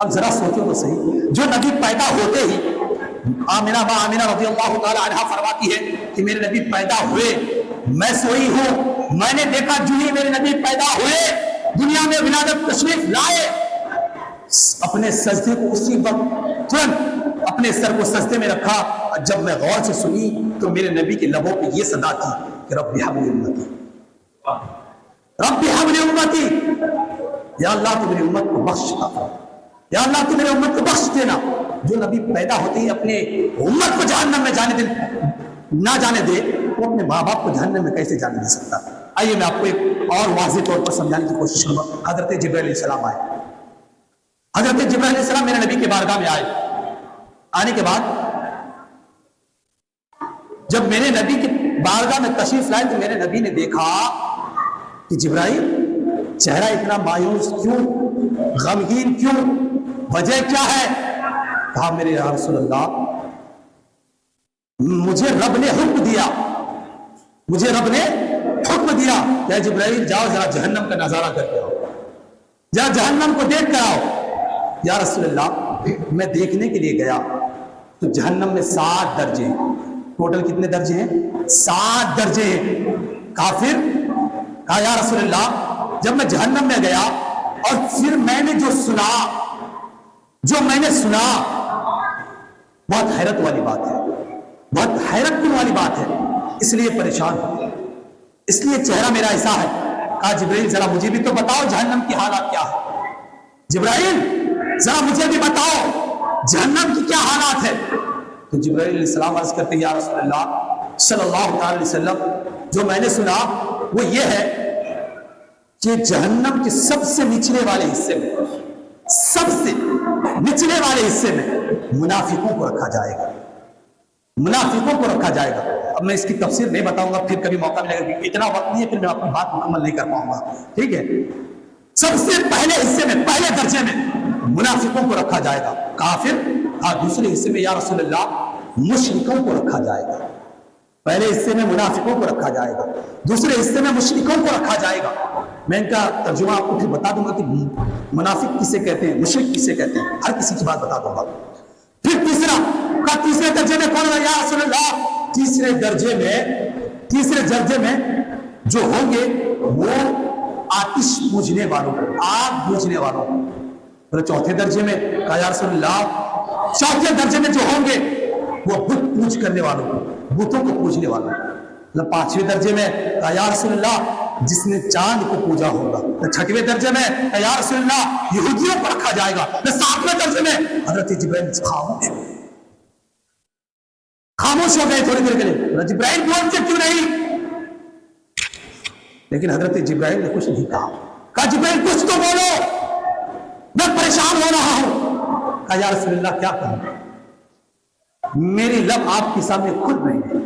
اب ذرا سوچو تو صحیح، جو نبی پیدا ہوتے ہی آمینہ رضی اللہ تعالی عنہا فرماتی ہے کہ میرے نبی پیدا ہوئے، میں سوئی ہوں، میں نے دیکھا جو ہی میرے نبی پیدا ہوئے دنیا میں ولادت تشریف لائے، اپنے سجدے کو اسی وقت ترنت اپنے سر کو سجدے میں رکھا، اور جب میں غور سے سنی تو میرے نبی کے لبوں پہ یہ صدا تھی کہ رب ہب لی امتی، رب ہب لی امتی، یا اللہ تو میری امت کو بخش دے، یا اللہ تو میرے امت کو بخش دینا۔ جو نبی پیدا ہوتے ہی اپنے امت کو جہنم میں نہ جانے دے، وہ اپنے ماں باپ کو جہنم میں کیسے جانے دے سکتا؟ آئیے میں آپ کو ایک اور واضح طور پر سمجھانے کی کوشش کروں گا۔ حضرت جبرائیل علیہ السلام آئے، حضرت جبرائیل علیہ السلام میرے نبی کے بارگاہ میں آئے، آنے کے بعد جب میرے نبی کے بارگاہ میں تشریف لائے تو میرے نبی نے دیکھا کہ جبرائیل چہرہ اتنا مایوس کیوں، غمگین کیوں، وجہ کیا ہے؟ کہا میرے یا رسول اللہ، مجھے رب نے حکم دیا، مجھے رب نے حکم دیا کہ جبرائیل جاؤ ذرا جہنم کا نظارہ کر کے آؤ، ذرا جہنم کو دیکھ کر آؤ۔ یا رسول اللہ میں دیکھنے کے لیے گیا تو جہنم میں 7 درجے ہیں، ٹوٹل کتنے درجے ہیں؟ 7 درجے ہیں۔ کافر کہا یا رسول اللہ جب میں جہنم میں گیا اور پھر میں نے جو میں نے سنا بہت حیرت والی بات ہے، بہت حیرت کن والی بات ہے، اس لیے پریشان ہوں، اس لیے چہرہ میرا ایسا ہے۔ کہا جبرائیل ذرا مجھے بھی تو بتاؤ جہنم کی حالات کیا ہے، جبرائیل ذرا مجھے بھی بتاؤ جہنم کی کیا حالات ہے۔ تو جبرائیل علیہ السلام عرض کرتے یا رسول اللہ صلی اللہ تعالی وسلم جو میں نے سنا وہ یہ ہے کہ جہنم کے سب سے نچلے والے حصے میں، سب سے نچلے والے حصے میں منافقوں کو رکھا جائے گا، منافقوں کو رکھا جائے گا۔ اب میں اس کی تفسیر نہیں بتاؤں گا، پھر کبھی موقع ملے گا، اتنا وقت نہیں ہے، پھر میں اپنی بات مکمل نہیں کر پاؤں گا، ٹھیک ہے۔ سب سے پہلے حصے میں، پہلے درجے میں منافقوں کو رکھا جائے گا، کافر دوسرے حصے میں یا رسول اللہ مشرکوں کو رکھا جائے گا۔ پہلے حصے میں منافقوں کو رکھا جائے گا، دوسرے حصے میں مشرکوں کو رکھا جائے گا۔ میں ان کا ترجمہ آپ کو پھر بتا دوں گا کہ منافق کسے کہتے ہیں، مشرک کسے کہتے ہیں، ہر کسی کی بات بتا دوں گا۔ پھر تیسرے درجے میں کون ہے یا رسول اللہ؟ تیسرے درجے میں جو ہوں گے وہ آتش بوجھنے والوں کو، آگ بوجھنے والوں کو۔ پھر چوتھے درجے میں کہا یا رسول اللہ، چوتھے درجے میں جو ہوں گے وہ بت پوج کرنے والوں کو، بتوں کو پوجنے والوں کو۔ پانچویں درجے میں کہا یا رسول اللہ جس نے چاند کو پوجا ہوگا۔ چھٹویں درجے میں کہا یا رسول اللہ یہودیوں کو رکھا جائے گا۔ ساتویں درجے میں حضرت جبرائیل خاموش ہو گئے تھوڑی دیر کے لیے، جبرائیل بولتے کیوں نہیں؟ لیکن حضرت جبرائیل نے کچھ نہیں کہا جبرائیل کچھ تو بولو، میں پریشان ہو رہا ہوں۔ کہا یا رسول اللہ کیا کہوں، میری لب آپ کے سامنے کھل رہے ہیں،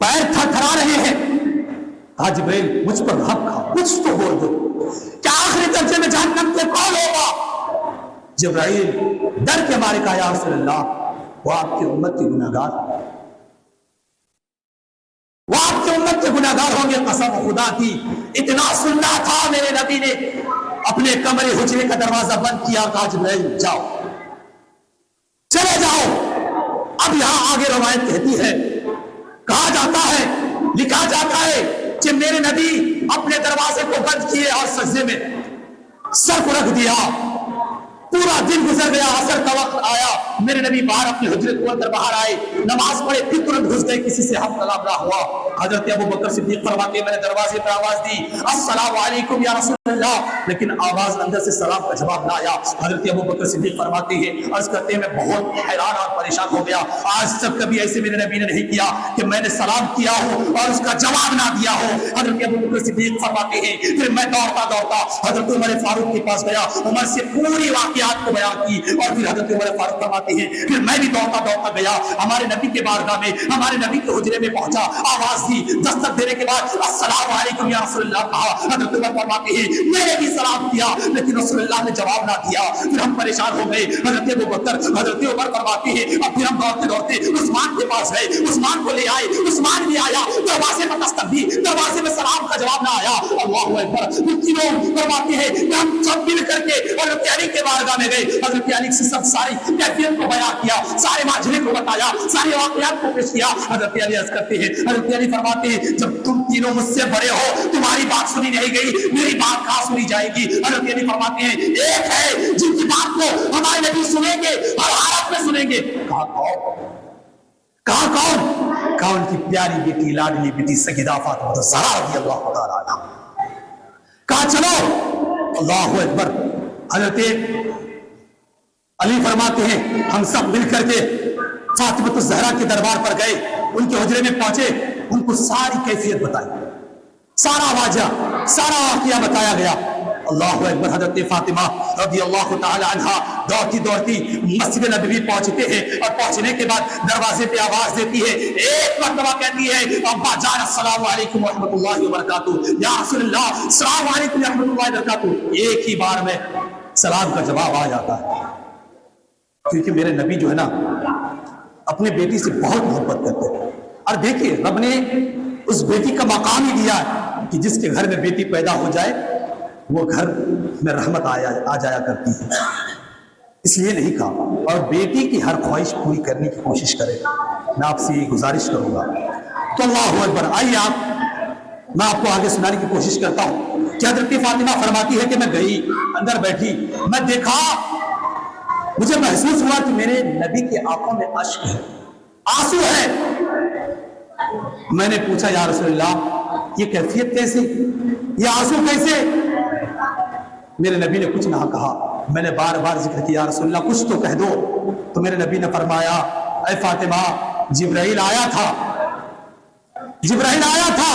پیر تھرتھرا رہے ہیں۔ کہا جبرائیل مجھ پر حق کھاؤ، کچھ تو بول دو، کیا آخری درجے میں جہنم سے کون ہوگا؟ جبرائیل ڈر کے مارے کہا یا رسول اللہ وہ آپ کی امت کے گناہگار، وہ آپ کی امت کے گناہگار ہوں گے۔ قسم خدا کی اتنا سننا تھا میرے نبی نے اپنے کمرے حجرے کا دروازہ بند کیا، کہا جبرائیل جاؤ، چلے جاؤ۔ اب یہاں آگے روایت کہتی ہے، کہا جاتا ہے، لکھا جاتا ہے کہ میرے نبی اپنے دروازے کو بند کیے اور سجدے میں سر کو رکھ دیا۔ پورا دن گزر گیا، عصر کا وقت آیا، میرے نبی باہر اپنے حجرے کو اندر باہر آئے، نماز پڑھے، پھر ترنت گھس گئے، کسی سے حق کلام نہ ہوا۔ حضرت ابو بکر صدیق فرماتے میں نے دروازے پر آواز دی السلام علیکم یا رسول اللہ، لیکن آواز اندر سے سلام کا جواب نہ آیا۔ حضرت ابو بکر صدیق فرماتے ہیں، عرض کرتے ہیں میں بہت حیران اور پریشان ہو گیا، آج تک کبھی ایسے میرے نبی نے نہیں کیا کہ میں نے سلام کیا ہو اور اس کا جواب نہ دیا ہو۔ حضرت ابو بکر صدیق فرماتے ہیں پھر میں دوڑتا حضرت عمر فاروق کے پاس گیا، عمر سے پوری واقعات کو بیان کی، اور پھر حضرت عمر فاروق فرماتے ہیں پھر میں بھی دوڑتا گیا ہمارے نبی کے بارگاہ میں، ہمارے نبی کے حجرے میں پہنچا، آواز دی، دستک دینے کے بعد السلام علیکم یا رسول اللہ کہا۔ حضرت عمر فرماتے ہیں میں نے بھی سلام کیا، لیکن رسول اللہ نے جواب نہ دیا۔ پھر ہم پریشان ہو گئے۔ حضرت ابوبکر، حضرت عمر فرماتے ہیں اب پھر ہم دوڑتے دوڑتے عثمان کے پاس گئے، عثمان کو لے آئے، عثمان بھی آیا، دروازے پر دستک دی، دروازے میں سلام کا جواب نہ آیا۔ اللہ اکبر۔ تینوں فرماتے ہیں کہ ہم سب مل کر کے حضرت علی کے بارگاہ میں گئے، حضرت علی سے سب ساری کیفیت کو بیان کیا، سارے ماجرے کو بتایا، سارے واقعات کو پیش کیا۔ حضرت علی عرض کرتے ہیں، حضرت علی فرماتے ہیں جب تم تینوں مجھ سے بڑے ہو تمہاری بات سنی نہیں گئی، میری بات کہاں سنی جائے گی؟ حضرت علی فرماتے ہیں ایک ہے جن کی بات کو ہمارے نبی سنیں گے، ہر حالت میں سنیں گے۔ کہا کون؟ کہا کون؟ کہا ان کی پیاری بیٹی، لاڈلی بیٹی سیدہ فاطمہ الزہرا رضی اللہ تعالی عنہا۔ کہا چلو۔ اللہ اکبر۔ حضرت علی فرماتے ہیں ہم سب مل کر کے فاطمہ الزہرا کے دربار پر گئے، ان کے حجرے میں پہنچے، ان کو ساری کیفیت بتائی، سارا واجہ، سارا واقعہ بتایا گیا۔ اللہ اکبر۔ حضرت فاطمہ رضی اللہ تعالی عنہا دوڑتی دوڑتی مسجد نبوی پہنچتے ہیں، اور پہنچنے کے بعد دروازے پہ آواز دیتی ہے، ایک مرتبہ کہتی ہے ابا جان السلام علیکم ورحمۃ اللہ وبرکاتہ، یا رسول اللہ السلام علیکم ورحمۃ اللہ وبرکاتہ۔ ایک ہی بار میں سلام کا جواب آ جاتا ہے، کیونکہ میرے نبی جو ہے نا اپنے بیٹی سے بہت محبت کرتے ہیں۔ اور دیکھیے رب نے اس بیٹی کا مقام ہی دیا ہے کہ جس کے گھر میں بیٹی پیدا ہو جائے وہ گھر میں رحمت آ جایا کرتی ہے، اس لیے نہیں کہا۔ اور بیٹی کی ہر خواہش پوری کرنے کی کوشش کرے، میں آپ سے یہ گزارش کروں گا۔ تو اللہ اکبر۔ آئیے میں آپ کو آگے سنانے کی کوشش کرتا ہوں کہ حضرت فاطمہ فرماتی ہے کہ میں گئی، اندر بیٹھی، میں دیکھا، مجھے محسوس ہوا کہ میرے نبی کی آنکھوں میں اشک ہے، آنسو ہے۔ میں نے پوچھا یا رسول اللہ یہ کیفیت کیسے، یہ آنسو کیسے؟ میرے نبی نے کچھ نہ کہا۔ میں نے بار بار ذکر کیا یا رسول اللہ کچھ تو کہہ دو، تو میرے نبی نے فرمایا اے فاطمہ جبرائیل آیا تھا، جبرائیل آیا تھا،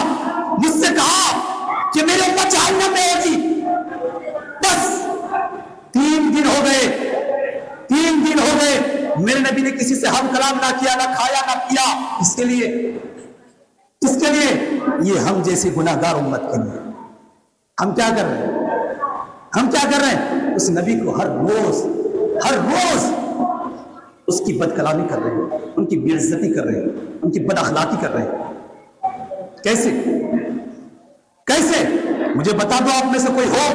مجھ سے کہا کہ میری امت جہنم میں ہوگی۔ بس 3 دن ہو گئے، 3 دن ہو گئے، میرے نبی نے کسی سے ہم کلام نہ کیا، نہ کھایا نہ پیا، اس کے لیے یہ ہم جیسے گناہگار امت کے لیے ہم کیا کر رہے ہیں؟ ہم کیا کر رہے ہیں؟ اس نبی کو ہر روز اس کی بد کلامی کر رہے ہیں، ان کی بے عزتی کر رہے ہیں، ان کی بد اخلاقی کر رہے ہیں۔ کیسے مجھے بتا دو آپ میں سے کوئی ہو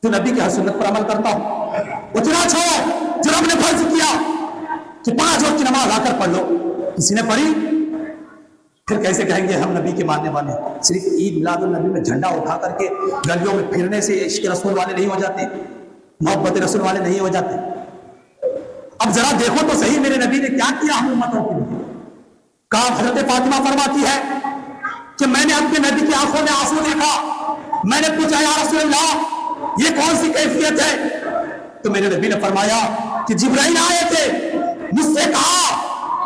جو نبی کی ہر سنت پر عمل کرتا ہو۔ اتنا چھوڑو جو رب نے فرض کیا کہ 5 وقت کی نماز آ کر پڑھ لو، کسی نے پڑھی؟ پھر کیسے کہیں گے ہم نبی کے ماننے والے؟ صرف عید میلاد النبی میں جھنڈا اٹھا کر کے گلیوں میں پھرنے سے عشق رسول والے نہیں ہو جاتے، محبت رسول والے نہیں ہو جاتے۔ اب ذرا دیکھو تو صحیح میرے نبی نے کیا کیا ہم امتوں کے لیے۔ کہا حضرت فاطمہ فرماتی ہے کہ میں نے اپنے نبی کی آنکھوں میں آنسو دیکھا، میں نے پوچھا یا رسول اللہ یہ کون سی کیفیت ہے؟ تو میرے نبی نے فرمایا کہ جبرائیل آئے تھے، مجھ سے کہا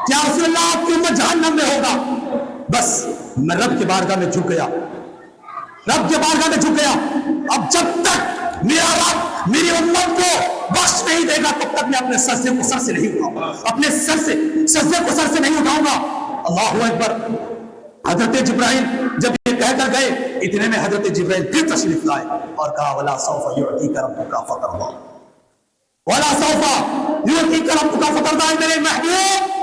کہ یا رسول اللہ آپ کی امت جہنم میں ہوگا۔ بس میں رب کے بارگاہ میں جھک گیا، رب کے بارگاہ میں جھک گیا۔ اب جب تک میرا رب میری امت کو بخش نہیں دے گا تب تک میں اپنے سجدے کو سر سے نہیں اٹھاؤں گا، اپنے سجدے کو سر سے نہیں اٹھاؤں گا۔ اللہ اکبر۔ حضرت جبرائیل جب یہ کہہ کر گئے، اتنے میں حضرت جبرائیل پھر تشریف لائے اور کہا وَلَا سَوْفَ يُعْطِيكَ رَبُّكَ فَتَرْضَىٰ، وَلَا سَوْفَ يُعْطِيكَ رَبُّكَ فَتَرْضَىٰ۔ میرے محبوب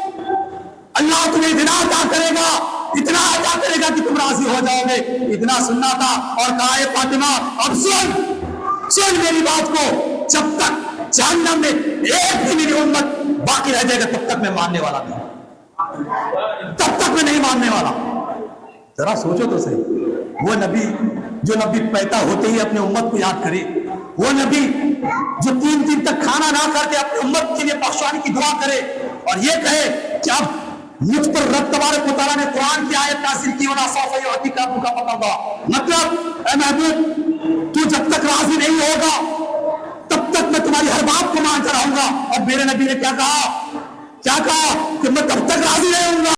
اللہ تمہیں اتنا عطا کرے گا، اتنا عطا کرے گا کہ تم راضی ہو جاؤ گے۔ اتنا سننا تھا اور کہا اے فاطمہ اب سن میری بات کو، جب تک جہنم میں ایک بھی میری امت باقی رہ جائے گا تب تک میں ماننے والا نہیں، تب تک میں نہیں ماننے والا۔ ذرا سوچو تو صحیح، وہ نبی جو نبی پیدا ہوتے ہی اپنے امت کو یاد کرے، وہ نبی جو 3 دن تک کھانا نہ کر کے اپنے امت کے لیے بخشوانے کی دعا کرے اور یہ کہے کہ اب مجھ پر رب تبارک و تعالیٰ نے قرآن کی آیت نازل کی وَلَا سَوْفَ يُعْطِيكَ رَبُّكَ فَتَرْضَىٰ، مطلب اے محبوب تو جب تک راضی نہیں ہوگا تب تک میں تمہاری ہر بات کو مانتا رہوں گا۔ اور میرے نبی نے کیا کہا کہ میں تب تک راضی نہیں ہوں گا